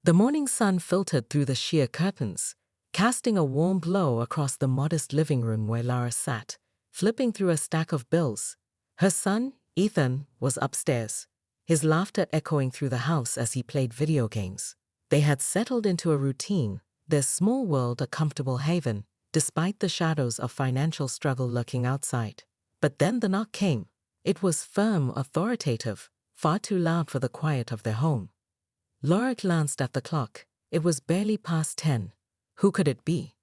The morning sun filtered through the sheer curtains, casting a warm glow across the modest living room where Lara sat, flipping through a stack of bills. Her son, Ethan, was upstairs, his laughter echoing through the house as he played video games. They had settled into a routine, their small world a comfortable haven, despite the shadows of financial struggle lurking outside. But then the knock came. It was firm, authoritative, far too loud for the quiet of their home. Laura glanced at the clock. It was barely past 10. Who could it be?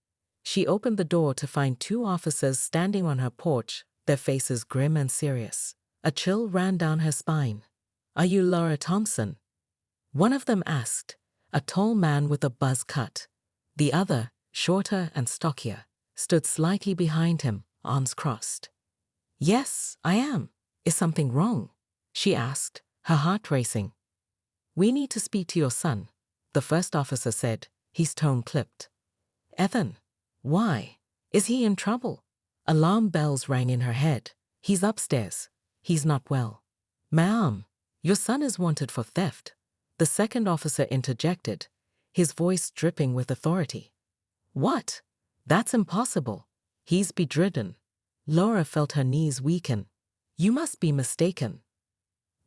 She opened the door to find two officers standing on her porch, their faces grim and serious. A chill ran down her spine. "Are you Laura Thompson?" one of them asked, a tall man with a buzz cut. The other, shorter and stockier, stood slightly behind him, arms crossed. "Yes, I am. Is something wrong?" she asked, her heart racing. "We need to speak to your son," the first officer said, his tone clipped. "Ethan, why? Is he in trouble?" Alarm bells rang in her head. "He's upstairs. He's not well." "Ma'am, your son is wanted for theft," the second officer interjected, his voice dripping with authority. "What? That's impossible. He's bedridden." Laura felt her knees weaken. "You must be mistaken."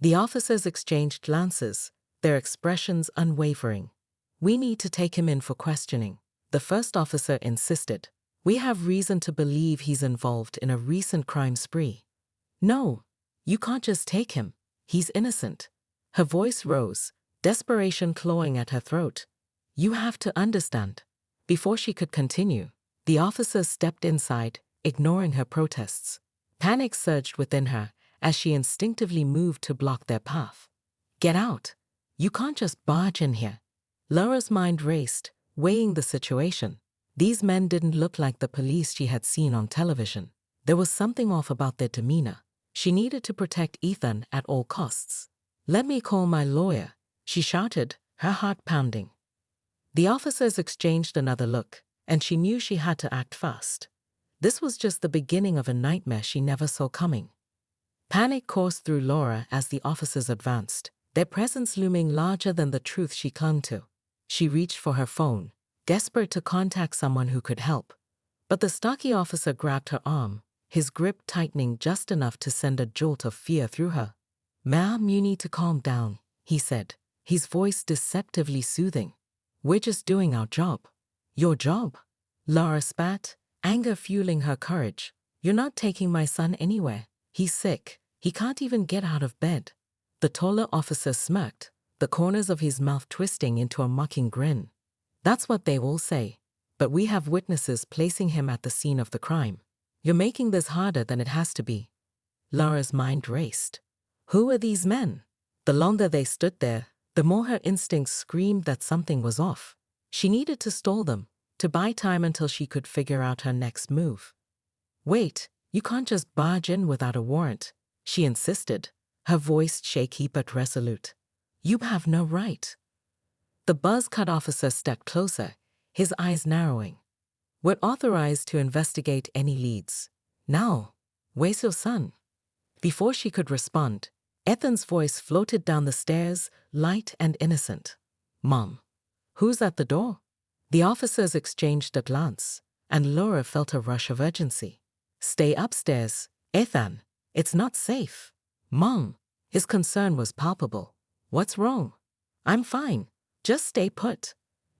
The officers exchanged glances, their expressions unwavering. "We need to take him in for questioning," the first officer insisted. "We have reason to believe he's involved in a recent crime spree." "No, you can't just take him. He's innocent." Her voice rose, desperation clawing at her throat. "You have to understand." Before she could continue, the officers stepped inside, ignoring her protests. Panic surged within her as she instinctively moved to block their path. "Get out. You can't just barge in here." Laura's mind raced, weighing the situation. These men didn't look like the police she had seen on television. There was something off about their demeanor. She needed to protect Ethan at all costs. "Let me call my lawyer," she shouted, her heart pounding. The officers exchanged another look, and she knew she had to act fast. This was just the beginning of a nightmare she never saw coming. Panic coursed through Laura as the officers advanced, their presence looming larger than the truth she clung to. She reached for her phone, desperate to contact someone who could help. But the stocky officer grabbed her arm, his grip tightening just enough to send a jolt of fear through her. "Ma'am, you need to calm down," he said, his voice deceptively soothing. "We're just doing our job." "Your job?" Laura spat, anger fueling her courage. "You're not taking my son anywhere. He's sick. He can't even get out of bed." The taller officer smirked, the corners of his mouth twisting into a mocking grin. "That's what they all say. But we have witnesses placing him at the scene of the crime. You're making this harder than it has to be." Laura's mind raced. Who were these men? The longer they stood there, the more her instincts screamed that something was off. She needed to stall them, to buy time until she could figure out her next move. "Wait, you can't just barge in without a warrant," she insisted, her voice shaky but resolute. "You have no right." The buzz-cut officer stepped closer, his eyes narrowing. "We're authorized to investigate any leads. Now, where's your son?" Before she could respond, Ethan's voice floated down the stairs, light and innocent. "Mom, who's at the door?" The officers exchanged a glance, and Laura felt a rush of urgency. "Stay upstairs, Ethan. It's not safe." "Mom," his concern was palpable. "What's wrong?" "I'm fine. Just stay put."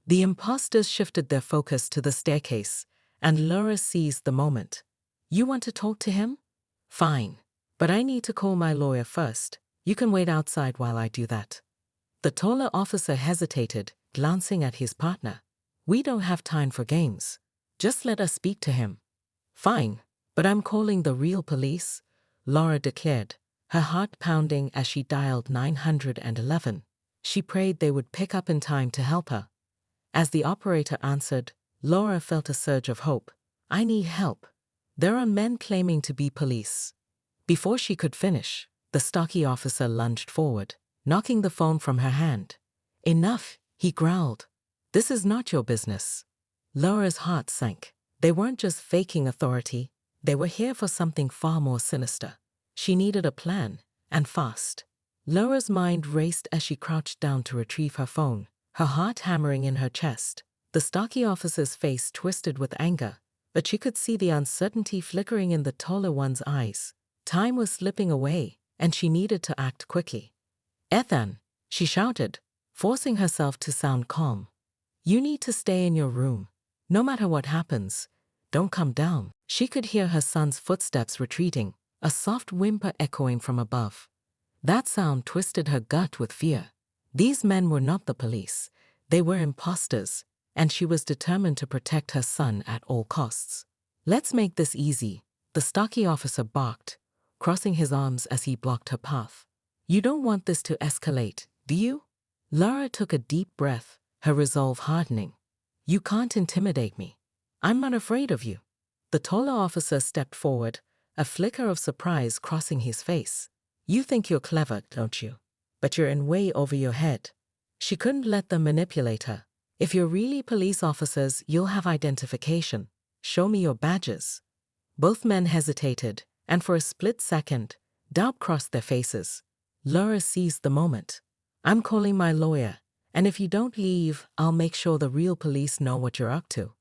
The imposters shifted their focus to the staircase, and Laura seized the moment. "You want to talk to him? Fine. But I need to call my lawyer first. You can wait outside while I do that." The taller officer hesitated, glancing at his partner. "We don't have time for games. Just let us speak to him." "Fine, but I'm calling the real police," Laura declared, her heart pounding as she dialed 911. She prayed they would pick up in time to help her. As the operator answered, Laura felt a surge of hope. "I need help. There are men claiming to be police." Before she could finish, the stocky officer lunged forward, knocking the phone from her hand. "Enough," he growled. "This is not your business." Laura's heart sank. They weren't just faking authority. They were here for something far more sinister. She needed a plan, and fast. Laura's mind raced as she crouched down to retrieve her phone, her heart hammering in her chest. The stocky officer's face twisted with anger, but she could see the uncertainty flickering in the taller one's eyes. Time was slipping away, and she needed to act quickly. "Ethan," she shouted, forcing herself to sound calm. "You need to stay in your room. No matter what happens, don't come down." She could hear her son's footsteps retreating, a soft whimper echoing from above. That sound twisted her gut with fear. These men were not the police. They were imposters, and she was determined to protect her son at all costs. "Let's make this easy," the stocky officer barked, crossing his arms as he blocked her path. "You don't want this to escalate, do you?" Lara took a deep breath, her resolve hardening. "You can't intimidate me. I'm not afraid of you." The taller officer stepped forward, a flicker of surprise crossing his face. "You think you're clever, don't you? But you're in way over your head." She couldn't let them manipulate her. "If you're really police officers, you'll have identification. Show me your badges." Both men hesitated, and for a split second, doubt crossed their faces. Lara seized the moment. "I'm calling my lawyer, and if you don't leave, I'll make sure the real police know what you're up to."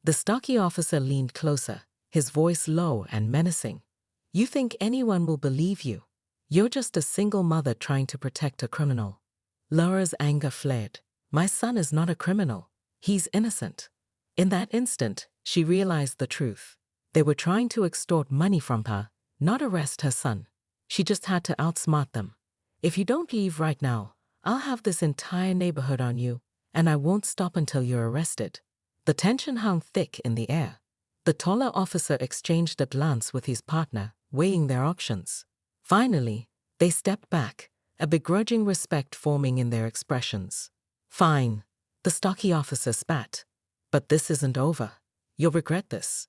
The stocky officer leaned closer, his voice low and menacing. "You think anyone will believe you? You're just a single mother trying to protect a criminal." Lara's anger flared. "My son is not a criminal. He's innocent." In that instant, she realized the truth. They were trying to extort money from her, not arrest her son. She just had to outsmart them. "If you don't leave right now, I'll have this entire neighborhood on you, and I won't stop until you're arrested." The tension hung thick in the air. The taller officer exchanged a glance with his partner, weighing their options. Finally, they stepped back, a begrudging respect forming in their expressions. "Fine," the stocky officer spat. "But this isn't over. You'll regret this."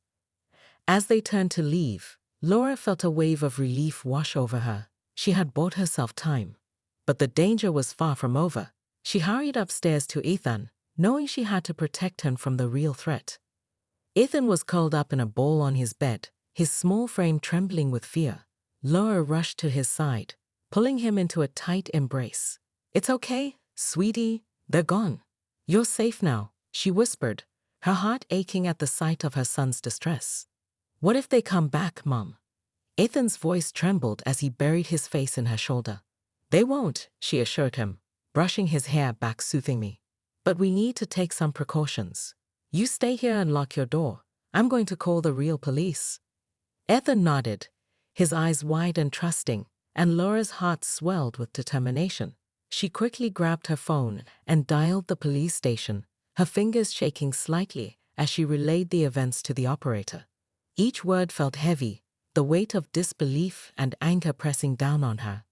As they turned to leave, Laura felt a wave of relief wash over her. She had bought herself time. But the danger was far from over. She hurried upstairs to Ethan, knowing she had to protect him from the real threat. Ethan was curled up in a ball on his bed, his small frame trembling with fear. Laura rushed to his side, pulling him into a tight embrace. "It's okay, sweetie, they're gone. You're safe now," she whispered, her heart aching at the sight of her son's distress. "What if they come back, Mom?" Ethan's voice trembled as he buried his face in her shoulder. "They won't," she assured him, brushing his hair back soothingly. "But we need to take some precautions. You stay here and lock your door. I'm going to call the real police." Ethan nodded, his eyes wide and trusting, and Laura's heart swelled with determination. She quickly grabbed her phone and dialed the police station, her fingers shaking slightly as she relayed the events to the operator. Each word felt heavy, the weight of disbelief and anger pressing down on her.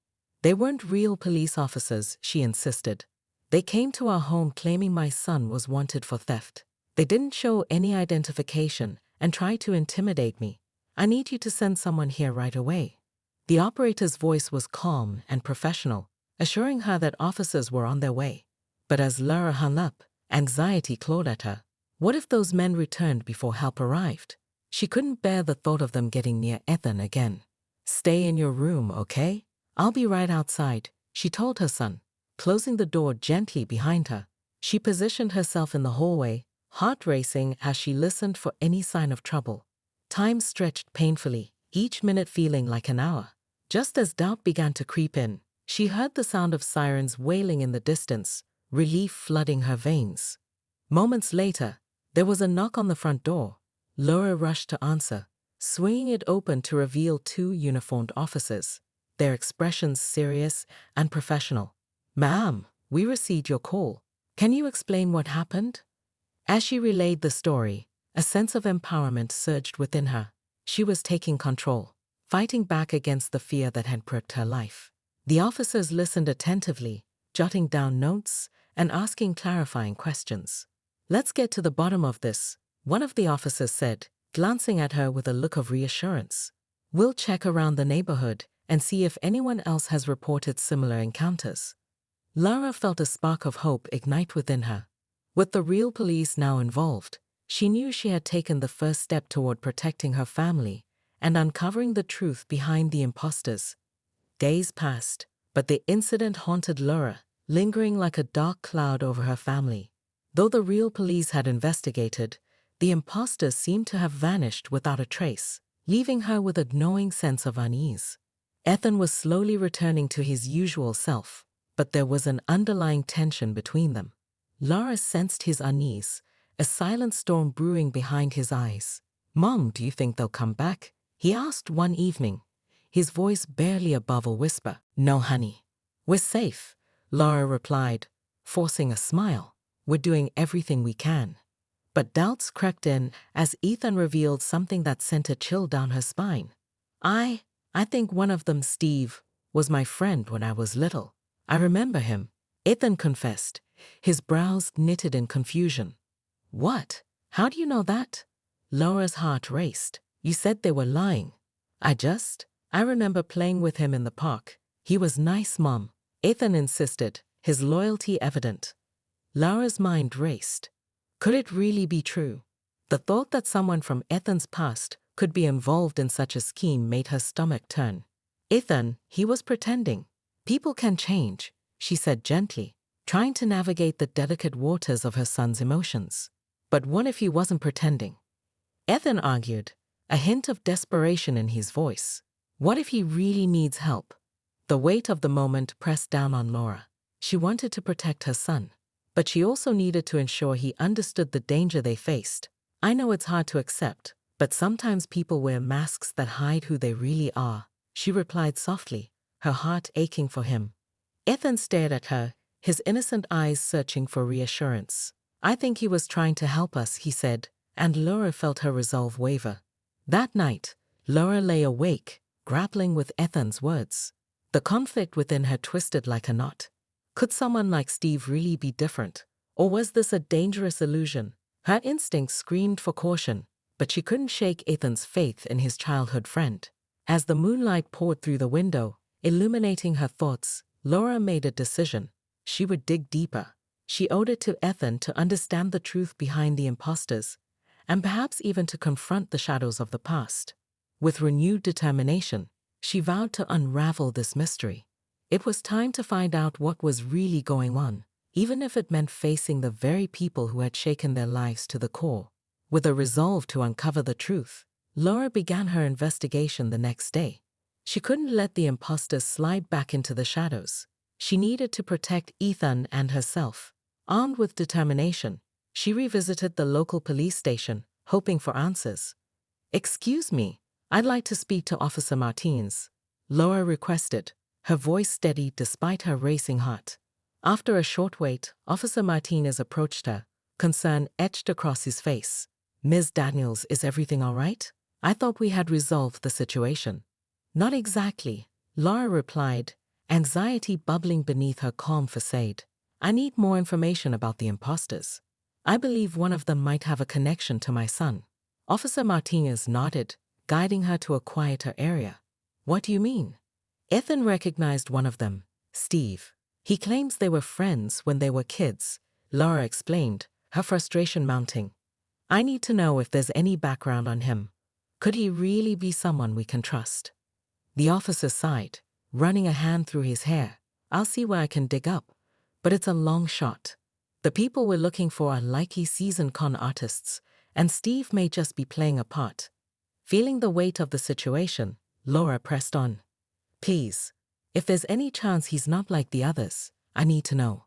"They weren't real police officers," she insisted. "They came to our home claiming my son was wanted for theft. They didn't show any identification and tried to intimidate me. I need you to send someone here right away." The operator's voice was calm and professional, assuring her that officers were on their way. But as Lara hung up, anxiety clawed at her. What if those men returned before help arrived? She couldn't bear the thought of them getting near Ethan again. "Stay in your room, okay? I'll be right outside," she told her son, closing the door gently behind her. She positioned herself in the hallway, heart racing as she listened for any sign of trouble. Time stretched painfully, each minute feeling like an hour. Just as doubt began to creep in, she heard the sound of sirens wailing in the distance, relief flooding her veins. Moments later, there was a knock on the front door. Laura rushed to answer, swinging it open to reveal two uniformed officers, their expressions serious and professional. "Ma'am, we received your call. Can you explain what happened?" As she relayed the story, a sense of empowerment surged within her. She was taking control, fighting back against the fear that had gripped her life. The officers listened attentively, jotting down notes and asking clarifying questions. "Let's get to the bottom of this," one of the officers said, glancing at her with a look of reassurance. "We'll check around the neighborhood and see if anyone else has reported similar encounters." Lara felt a spark of hope ignite within her. With the real police now involved, she knew she had taken the first step toward protecting her family and uncovering the truth behind the imposters. Days passed, but the incident haunted Lara, lingering like a dark cloud over her family. Though the real police had investigated, the imposters seemed to have vanished without a trace, leaving her with a gnawing sense of unease. Ethan was slowly returning to his usual self, but there was an underlying tension between them. Laura sensed his unease, a silent storm brewing behind his eyes. "Mom, do you think they'll come back?" he asked one evening, his voice barely above a whisper. "No, honey. We're safe," Laura replied, forcing a smile. "We're doing everything we can." But doubts crept in as Ethan revealed something that sent a chill down her spine. I think one of them, Steve, was my friend when I was little. I remember him," Ethan confessed, his brows knitted in confusion. "What? How do you know that?" Laura's heart raced. "You said they were lying." I remember playing with him in the park. He was nice, Mom," Ethan insisted, his loyalty evident. Laura's mind raced. Could it really be true? The thought that someone from Ethan's past could be involved in such a scheme made her stomach turn. "Ethan, he was pretending. People can change," she said gently, trying to navigate the delicate waters of her son's emotions. "But what if he wasn't pretending?" Ethan argued, a hint of desperation in his voice. "What if he really needs help?" The weight of the moment pressed down on Laura. She wanted to protect her son, but she also needed to ensure he understood the danger they faced. "I know it's hard to accept, but sometimes people wear masks that hide who they really are," she replied softly, her heart aching for him. Ethan stared at her, his innocent eyes searching for reassurance. "I think he was trying to help us," he said, and Laura felt her resolve waver. That night, Laura lay awake, grappling with Ethan's words. The conflict within her twisted like a knot. Could someone like Steve really be different? Or was this a dangerous illusion? Her instincts screamed for caution, but she couldn't shake Ethan's faith in his childhood friend. As the moonlight poured through the window, illuminating her thoughts, Laura made a decision. She would dig deeper. She owed it to Ethan to understand the truth behind the imposters, and perhaps even to confront the shadows of the past. With renewed determination, she vowed to unravel this mystery. It was time to find out what was really going on, even if it meant facing the very people who had shaken their lives to the core. With a resolve to uncover the truth, Laura began her investigation the next day. She couldn't let the imposters slide back into the shadows. She needed to protect Ethan and herself. Armed with determination, she revisited the local police station, hoping for answers. "Excuse me, I'd like to speak to Officer Martinez," Laura requested, her voice steady despite her racing heart. After a short wait, Officer Martinez approached her, concern etched across his face. "Ms. Daniels, is everything all right? I thought we had resolved the situation." "Not exactly," Laura replied, anxiety bubbling beneath her calm facade. "I need more information about the imposters. I believe one of them might have a connection to my son." Officer Martinez nodded, guiding her to a quieter area. "What do you mean?" Ethan recognized one of them, Steve. "He claims they were friends when they were kids," Laura explained, her frustration mounting. "I need to know if there's any background on him. Could he really be someone we can trust?" The officer sighed, running a hand through his hair. "I'll see where I can dig up, but it's a long shot. The people we're looking for are likely seasoned con artists, and Steve may just be playing a part." Feeling the weight of the situation, Laura pressed on. "Please, if there's any chance he's not like the others, I need to know."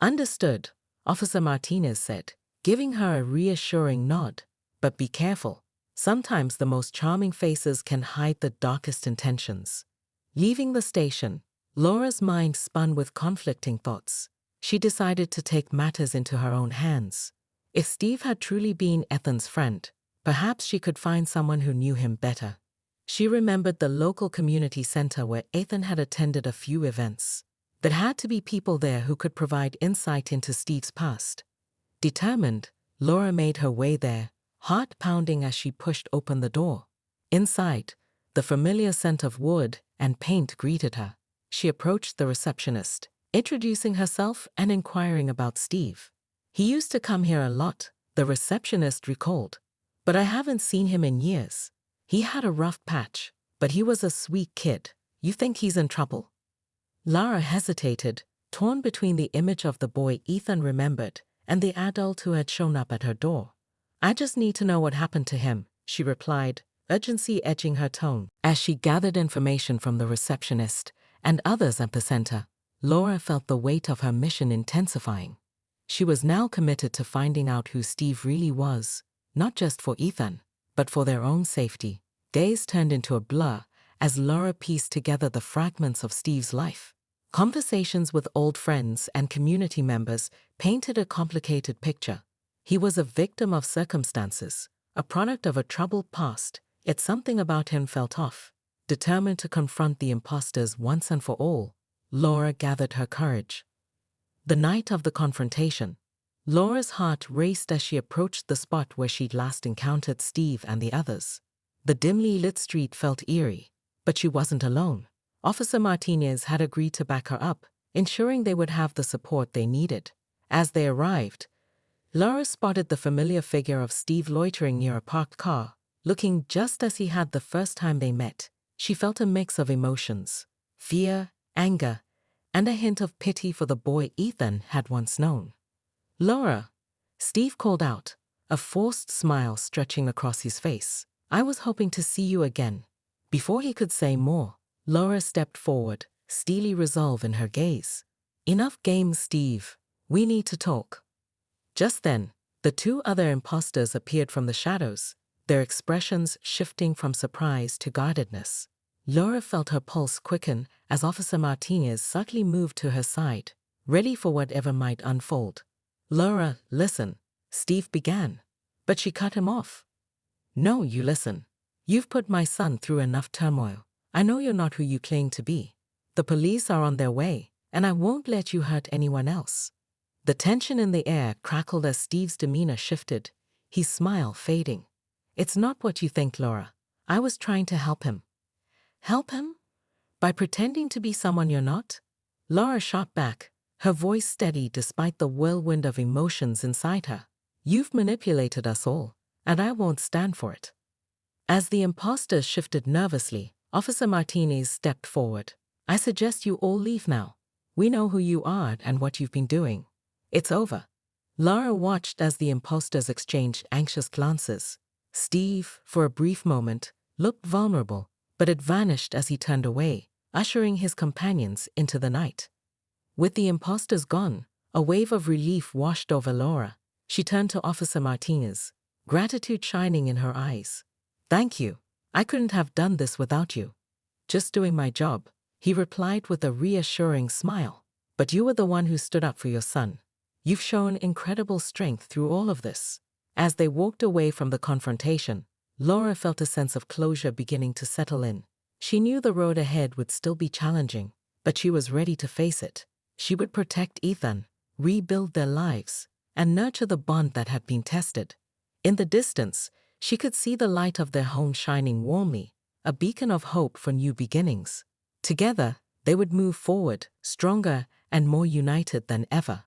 "Understood," Officer Martinez said, giving her a reassuring nod. "But be careful. Sometimes the most charming faces can hide the darkest intentions." Leaving the station, Laura's mind spun with conflicting thoughts. She decided to take matters into her own hands. If Steve had truly been Ethan's friend, perhaps she could find someone who knew him better. She remembered the local community center where Ethan had attended a few events. There had to be people there who could provide insight into Steve's past. Determined, Laura made her way there, heart pounding as she pushed open the door. Inside, the familiar scent of wood and paint greeted her. She approached the receptionist, introducing herself and inquiring about Steve. "He used to come here a lot," the receptionist recalled, "but I haven't seen him in years. He had a rough patch, but he was a sweet kid. You think he's in trouble?" Laura hesitated, torn between the image of the boy Ethan remembered and the adult who had shown up at her door. "I just need to know what happened to him," she replied, urgency edging her tone. As she gathered information from the receptionist and others at the center, Laura felt the weight of her mission intensifying. She was now committed to finding out who Steve really was, not just for Ethan, but for their own safety. Days turned into a blur as Laura pieced together the fragments of Steve's life. Conversations with old friends and community members painted a complicated picture. He was a victim of circumstances, a product of a troubled past, yet something about him felt off. Determined to confront the imposters once and for all, Laura gathered her courage. The night of the confrontation, Laura's heart raced as she approached the spot where she'd last encountered Steve and the others. The dimly lit street felt eerie, but she wasn't alone. Officer Martinez had agreed to back her up, ensuring they would have the support they needed. As they arrived, Laura spotted the familiar figure of Steve loitering near a parked car, looking just as he had the first time they met. She felt a mix of emotions: fear, anger, and a hint of pity for the boy Ethan had once known. "Laura," Steve called out, a forced smile stretching across his face. "I was hoping to see you again." Before he could say more, Laura stepped forward, steely resolve in her gaze. "Enough games, Steve. We need to talk." Just then, the two other imposters appeared from the shadows, their expressions shifting from surprise to guardedness. Laura felt her pulse quicken as Officer Martinez subtly moved to her side, ready for whatever might unfold. "Laura, listen," Steve began, but she cut him off. "No, you listen. You've put my son through enough turmoil. I know you're not who you claim to be. The police are on their way, and I won't let you hurt anyone else." The tension in the air crackled as Steve's demeanor shifted, his smile fading. "It's not what you think, Laura. I was trying to help him." "Help him? By pretending to be someone you're not?" Laura shot back, her voice steady despite the whirlwind of emotions inside her. "You've manipulated us all, and I won't stand for it." As the imposters shifted nervously, Officer Martinez stepped forward. "I suggest you all leave now. We know who you are and what you've been doing. It's over." Laura watched as the imposters exchanged anxious glances. Steve, for a brief moment, looked vulnerable, but it vanished as he turned away, ushering his companions into the night. With the imposters gone, a wave of relief washed over Laura. She turned to Officer Martinez, gratitude shining in her eyes. "Thank you. I couldn't have done this without you." "Just doing my job," he replied with a reassuring smile. "But you were the one who stood up for your son. You've shown incredible strength through all of this." As they walked away from the confrontation, Laura felt a sense of closure beginning to settle in. She knew the road ahead would still be challenging, but she was ready to face it. She would protect Ethan, rebuild their lives, and nurture the bond that had been tested. In the distance, she could see the light of their home shining warmly, a beacon of hope for new beginnings. Together, they would move forward, stronger and more united than ever.